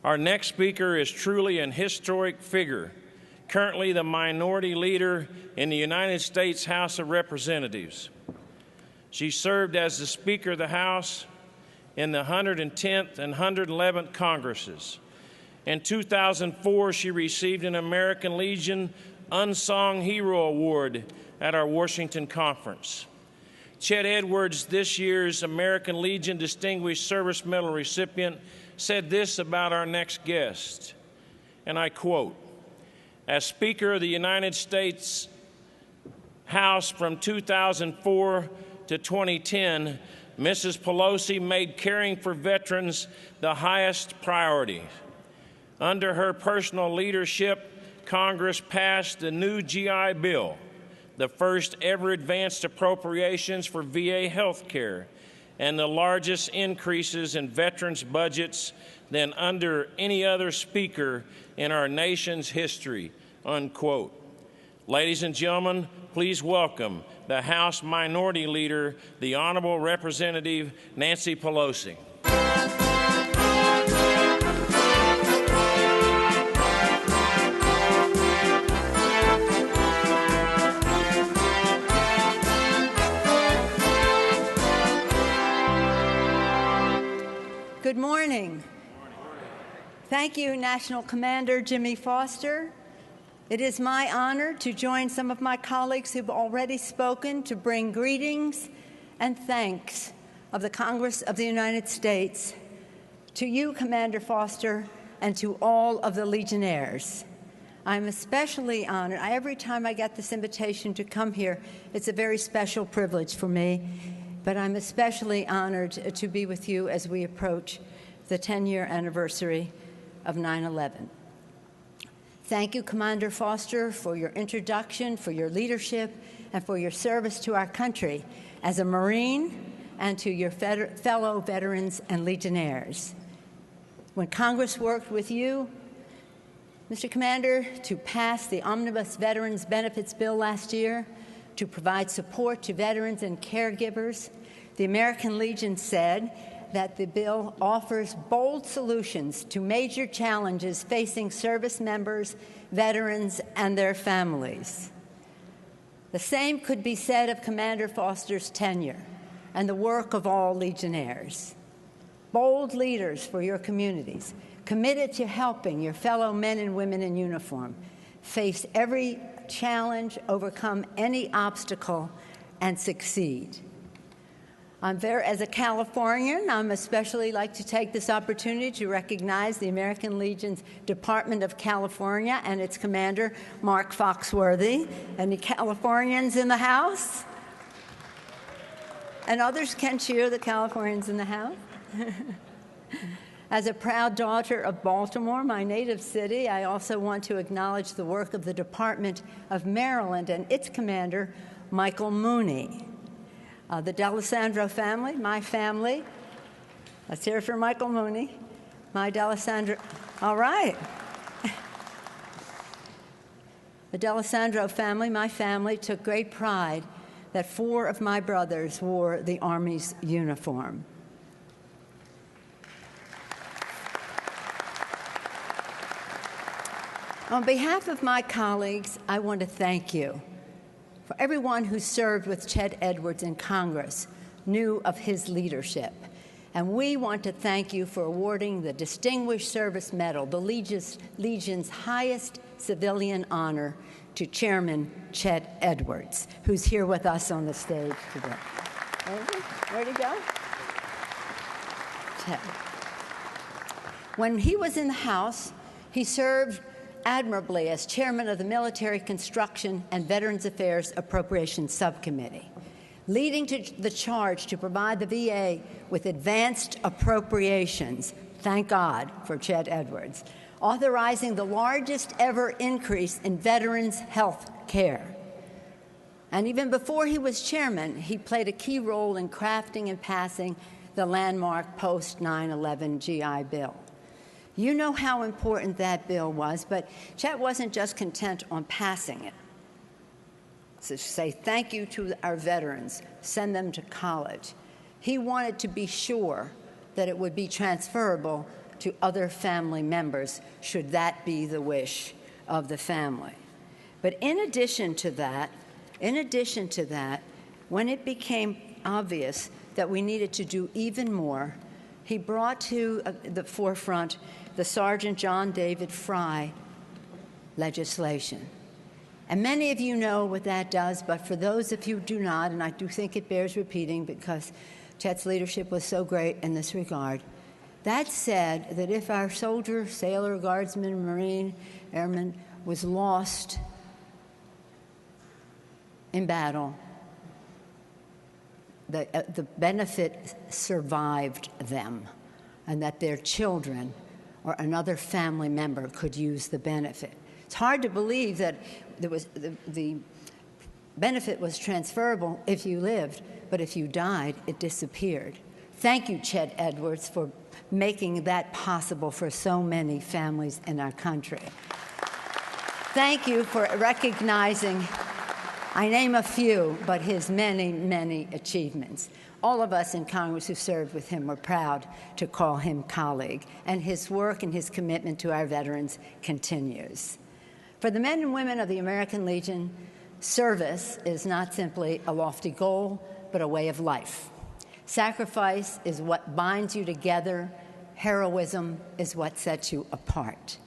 Our next speaker is truly an historic figure, currently the minority leader in the United States House of Representatives. She served as the Speaker of the House in the 110th and 111th Congresses. In 2004, she received an American Legion Unsung Hero Award at our Washington conference. Chet Edwards, this year's American Legion Distinguished Service Medal recipient, said this about our next guest, and I quote, "As Speaker of the United States House from 2004 to 2010, Mrs. Pelosi made caring for veterans the highest priority. Under her personal leadership, Congress passed the new GI Bill, the first ever advanced appropriations for VA health care, and the largest increases in veterans' budgets than under any other speaker in our nation's history," unquote. Ladies and gentlemen, please welcome the House Minority Leader, the Honorable Representative Nancy Pelosi. Good morning. Thank you, National Commander Jimmy Foster. It is my honor to join some of my colleagues who've already spoken to bring greetings and thanks of the Congress of the United States to you, Commander Foster, and to all of the Legionnaires. I'm especially honored. Every time I get this invitation to come here, it's a very special privilege for me. But I'm especially honored to be with you as we approach the 10-year anniversary of 9/11. Thank you, Commander Foster, for your introduction, for your leadership, and for your service to our country as a Marine and to your fellow veterans and Legionnaires. When Congress worked with you, Mr. Commander, to pass the Omnibus Veterans Benefits Bill last year, to provide support to veterans and caregivers, the American Legion said that the bill offers bold solutions to major challenges facing service members, veterans, and their families. The same could be said of Commander Foster's tenure and the work of all Legionnaires. Bold leaders for your communities, committed to helping your fellow men and women in uniform face every challenge, overcome any obstacle, and succeed. As a Californian, I'm especially like to take this opportunity to recognize the American Legion's Department of California and its commander, Mark Foxworthy. Any Californians in the House? And others can cheer the Californians in the House. As a proud daughter of Baltimore, my native city, I also want to acknowledge the work of the Department of Maryland and its commander, Michael Mooney. The D'Alessandro family, my family. Let's hear it for Michael Mooney. My D'Alessandro, all right. The D'Alessandro family, my family, took great pride that 4 of my brothers wore the Army's uniform. On behalf of my colleagues, I want to thank you. For everyone who served with Chet Edwards in Congress knew of his leadership. And we want to thank you for awarding the Distinguished Service Medal, the Legion's highest civilian honor, to Chairman Chet Edwards, who's here with us on the stage today. Where'd he go? Chet. When he was in the House, he served admirably as chairman of the Military Construction and Veterans Affairs Appropriations Subcommittee, leading to the charge to provide the VA with advanced appropriations, thank God for Chet Edwards, authorizing the largest ever increase in veterans' health care. And even before he was chairman, he played a key role in crafting and passing the landmark post-9/11 GI Bill. You know how important that bill was, but Chet wasn't just content on passing it. To say thank you to our veterans, send them to college. He wanted to be sure that it would be transferable to other family members, should that be the wish of the family. But in addition to that, when it became obvious that we needed to do even more, he brought to the forefront the Sergeant John David Fry legislation. And many of you know what that does, but for those of you who do not, and I do think it bears repeating because Chet's leadership was so great in this regard, that said that if our soldier, sailor, guardsman, Marine, airman was lost in battle, the benefit survived them, and that their children or another family member could use the benefit. It's hard to believe that the benefit was transferable if you lived, but if you died, it disappeared. Thank you, Chet Edwards, for making that possible for so many families in our country. Thank you for recognizing, I name a few, but his many, many achievements. All of us in Congress who served with him were proud to call him colleague, and his work and his commitment to our veterans continues. For the men and women of the American Legion, service is not simply a lofty goal, but a way of life. Sacrifice is what binds you together. Heroism is what sets you apart.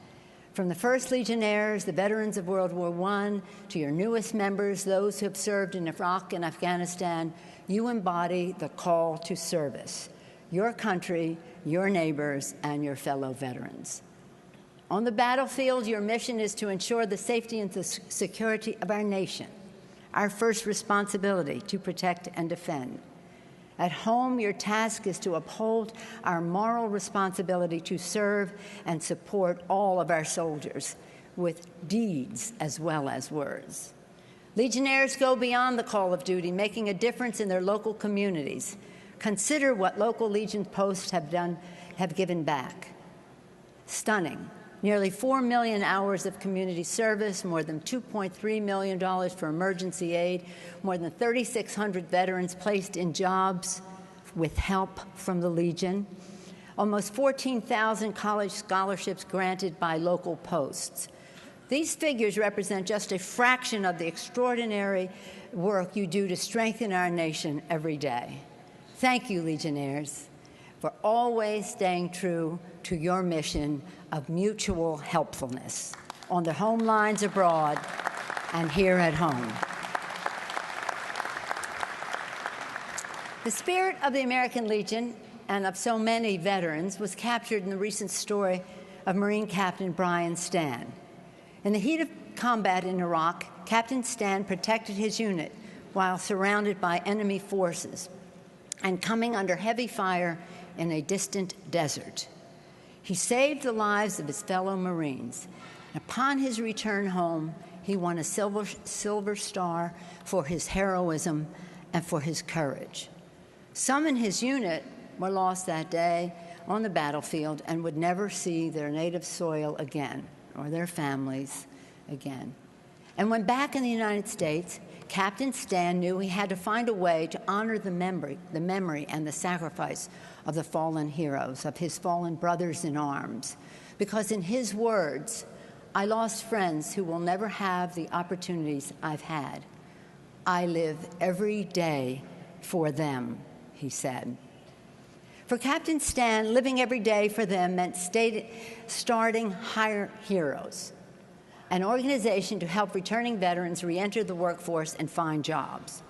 From the first Legionnaires, the veterans of World War I, to your newest members, those who have served in Iraq and Afghanistan, you embody the call to service, your country, your neighbors, and your fellow veterans. On the battlefield, your mission is to ensure the safety and the security of our nation, our first responsibility to protect and defend. At home, your task is to uphold our moral responsibility to serve and support all of our soldiers with deeds as well as words. Legionnaires go beyond the call of duty, making a difference in their local communities. Consider what local Legion posts have given back. Stunning. Nearly 4 million hours of community service, more than $2.3 million for emergency aid, more than 3,600 veterans placed in jobs with help from the Legion, almost 14,000 college scholarships granted by local posts. These figures represent just a fraction of the extraordinary work you do to strengthen our nation every day. Thank you, Legionnaires, for always staying true to your mission of mutual helpfulness on the home lines abroad and here at home. The spirit of the American Legion and of so many veterans was captured in the recent story of Marine Captain Brian Stan. In the heat of combat in Iraq, Captain Stan protected his unit while surrounded by enemy forces and coming under heavy fire in a distant desert. He saved the lives of his fellow Marines. Upon his return home, he won a Silver Star for his heroism and for his courage. Some in his unit were lost that day on the battlefield and would never see their native soil again or their families again. And when back in the United States, Captain Stan knew he had to find a way to honor the memory and the sacrifice of the fallen heroes, of his fallen brothers in arms. Because in his words, I lost friends who will never have the opportunities I've had. I live every day for them, he said. For Captain Stan, living every day for them meant starting Hire Heroes, an organization to help returning veterans re-enter the workforce and find jobs.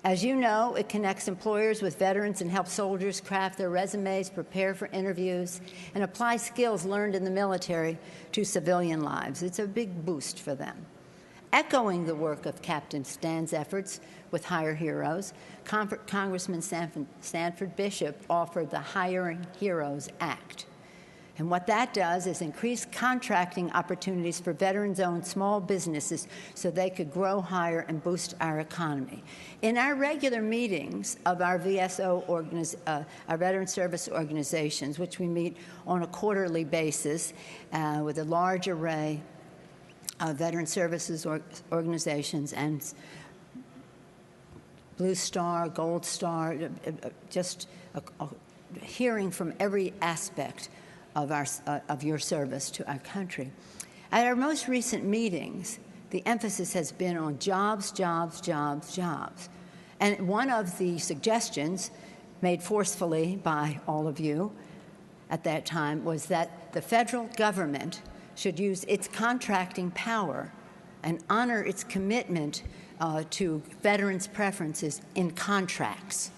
As you know, it connects employers with veterans and helps soldiers craft their resumes, prepare for interviews, and apply skills learned in the military to civilian lives. It's a big boost for them. Echoing the work of Captain Stan's efforts with Hire Heroes, Congressman Sanford Bishop offered the Hiring Heroes Act. And what that does is increase contracting opportunities for veterans-owned small businesses so they could grow, hire, and boost our economy. In our regular meetings of our VSO, our Veteran Service Organizations, which we meet on a quarterly basis with a large array of veteran services organizations and Blue Star, Gold Star, just hearing from every aspect of your service to our country. At our most recent meetings, the emphasis has been on jobs, jobs, jobs, jobs. And one of the suggestions made forcefully by all of you at that time was that the federal government should use its contracting power and honor its commitment to veterans' preferences in contracts.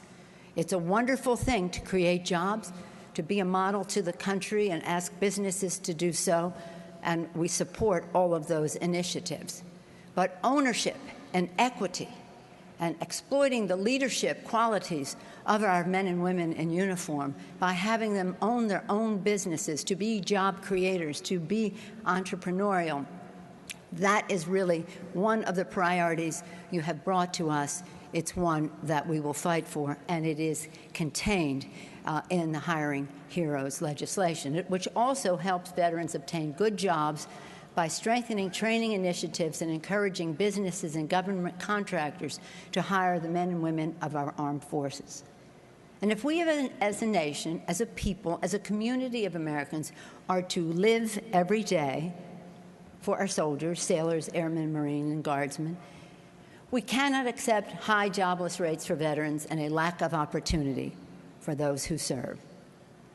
It's a wonderful thing to create jobs, to be a model to the country and ask businesses to do so, and we support all of those initiatives. But ownership and equity and exploiting the leadership qualities of our men and women in uniform by having them own their own businesses, to be job creators, to be entrepreneurial, that is really one of the priorities you have brought to us. It's one that we will fight for, and it is contained in the Hiring Heroes legislation, which also helps veterans obtain good jobs by strengthening training initiatives and encouraging businesses and government contractors to hire the men and women of our armed forces. And if we as a nation, as a people, as a community of Americans are to live every day for our soldiers, sailors, airmen, Marine, and Guardsmen, we cannot accept high jobless rates for veterans and a lack of opportunity for those who serve.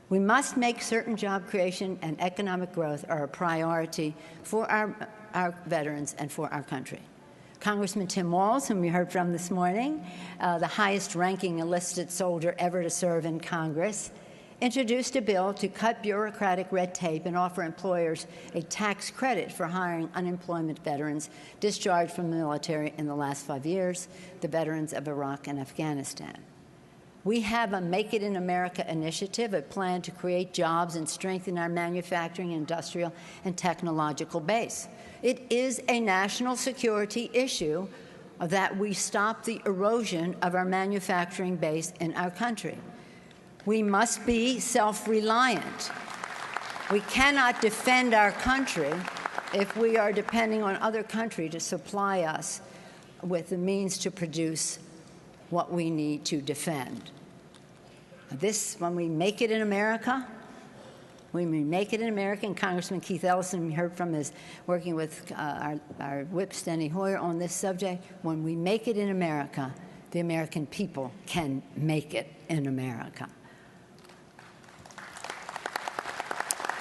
We must make certain job creation and economic growth are a priority for our veterans and for our country. Congressman Tim Walz, whom you heard from this morning, the highest-ranking enlisted soldier ever to serve in Congress, introduced a bill to cut bureaucratic red tape and offer employers a tax credit for hiring unemployment veterans discharged from the military in the last 5 years, the veterans of Iraq and Afghanistan. We have a Make It in America initiative, a plan to create jobs and strengthen our manufacturing, industrial, and technological base. It is a national security issue that we stop the erosion of our manufacturing base in our country. We must be self-reliant. We cannot defend our country if we are depending on other countries to supply us with the means to produce what we need to defend. This, when we make it in America, and Congressman Keith Ellison, we heard from, is working with our whip, Steny Hoyer, on this subject. When we make it in America, the American people can make it in America.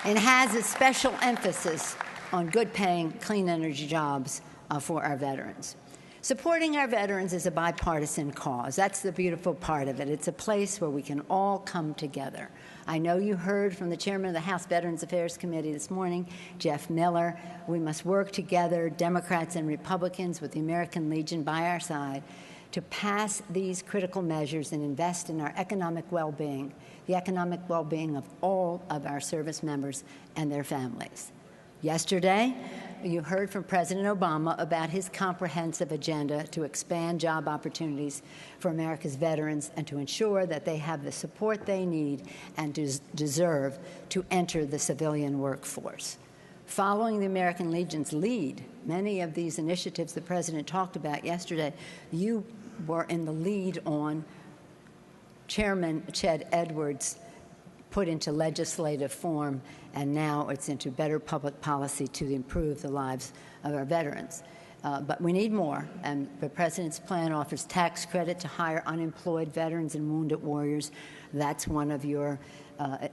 It has a special emphasis on good-paying, clean energy jobs for our veterans. Supporting our veterans is a bipartisan cause. That's the beautiful part of it. It's a place where we can all come together. I know you heard from the chairman of the House Veterans Affairs Committee this morning, Jeff Miller. We must work together, Democrats and Republicans, with the American Legion by our side, to pass these critical measures and invest in our economic well-being, the economic well-being of all of our service members and their families. Yesterday, you heard from President Obama about his comprehensive agenda to expand job opportunities for America's veterans and to ensure that they have the support they need and deserve to enter the civilian workforce. Following the American Legion's lead, many of these initiatives the President talked about yesterday, you were in the lead on. Chairman Ched Edwards put into legislative form, and now it's into better public policy to improve the lives of our veterans. But we need more, and the President's plan offers tax credit to hire unemployed veterans and wounded warriors. That's one of your,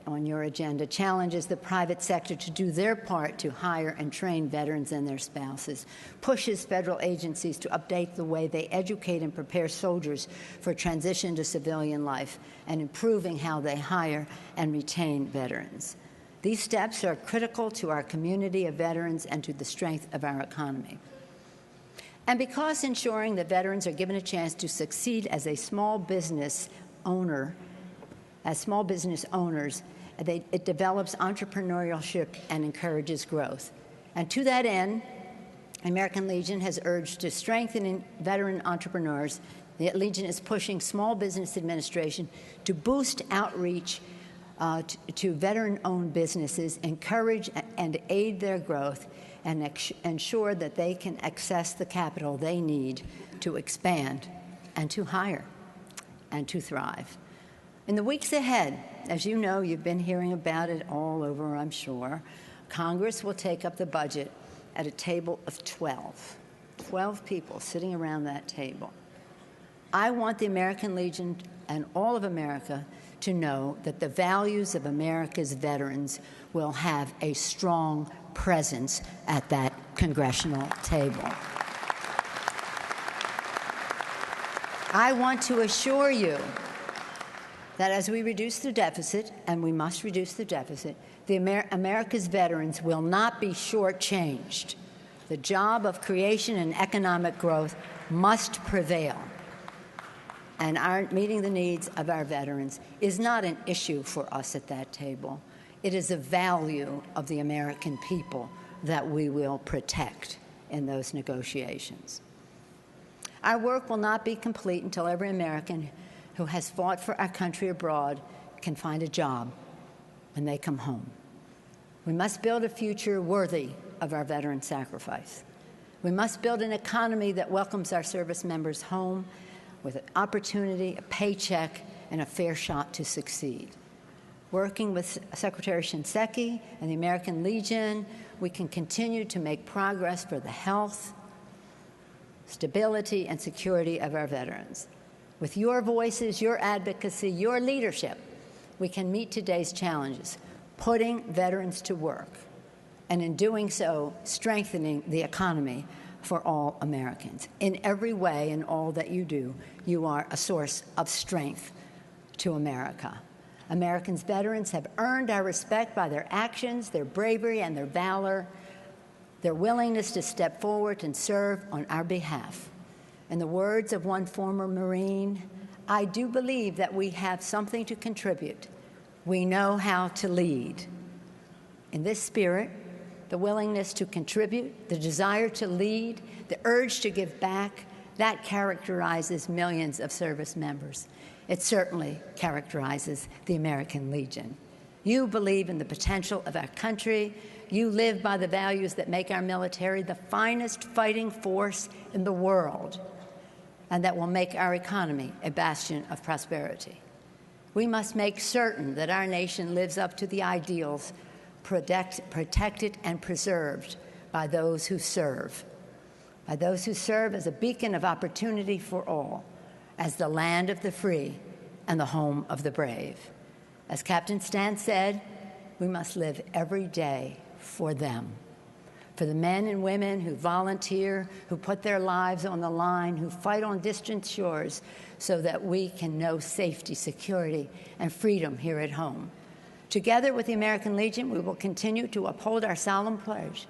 on your agenda. Challenges the private sector to do their part to hire and train veterans and their spouses. Pushes federal agencies to update the way they educate and prepare soldiers for transition to civilian life, and improving how they hire and retain veterans. These steps are critical to our community of veterans and to the strength of our economy. And because ensuring that veterans are given a chance to succeed as small business owners, it develops entrepreneurship and encourages growth. And to that end, American Legion has urged to strengthen veteran entrepreneurs. The Legion is pushing Small Business Administration to boost outreach to veteran-owned businesses, encourage and aid their growth, and ensure that they can access the capital they need to expand and to hire and to thrive. In the weeks ahead, as you know, you've been hearing about it all over, I'm sure, Congress will take up the budget at a table of 12. 12 people sitting around that table. I want the American Legion and all of America to know that the values of America's veterans will have a strong presence at that congressional table. I want to assure you that as we reduce the deficit, and we must reduce the deficit, America's veterans will not be shortchanged. The job of creation and economic growth must prevail. And meeting the needs of our veterans is not an issue for us at that table. It is a value of the American people that we will protect in those negotiations. Our work will not be complete until every American who has fought for our country abroad can find a job when they come home. We must build a future worthy of our veteran sacrifice. We must build an economy that welcomes our service members home with an opportunity, a paycheck, and a fair shot to succeed. Working with Secretary Shinseki and the American Legion, we can continue to make progress for the health, stability, and security of our veterans. With your voices, your advocacy, your leadership, we can meet today's challenges, putting veterans to work, and in doing so, strengthening the economy for all Americans. In every way, in all that you do, you are a source of strength to America. Americans' veterans have earned our respect by their actions, their bravery, and their valor, their willingness to step forward and serve on our behalf. In the words of one former Marine, I do believe that we have something to contribute. We know how to lead. In this spirit, the willingness to contribute, the desire to lead, the urge to give back, that characterizes millions of service members. It certainly characterizes the American Legion. You believe in the potential of our country. You live by the values that make our military the finest fighting force in the world, and that will make our economy a bastion of prosperity. We must make certain that our nation lives up to the ideals protected and preserved by those who serve as a beacon of opportunity for all, as the land of the free and the home of the brave. As Captain Stan said, we must live every day for them, for the men and women who volunteer, who put their lives on the line, who fight on distant shores so that we can know safety, security, and freedom here at home. Together with the American Legion, we will continue to uphold our solemn pledge.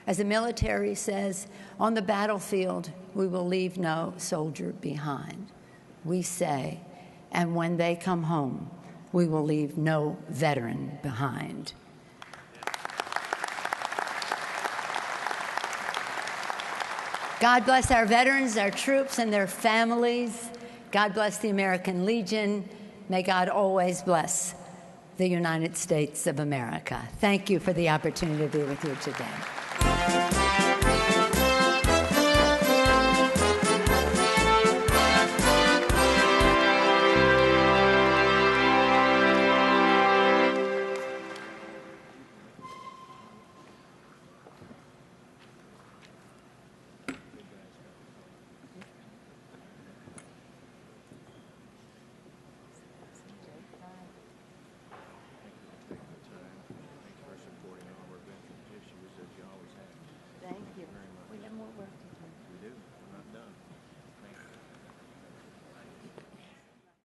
As the military says, on the battlefield, we will leave no soldier behind. We say, and when they come home, we will leave no veteran behind. God bless our veterans, our troops, and their families. God bless the American Legion. May God always bless the United States of America. Thank you for the opportunity to be with you today. Thank you.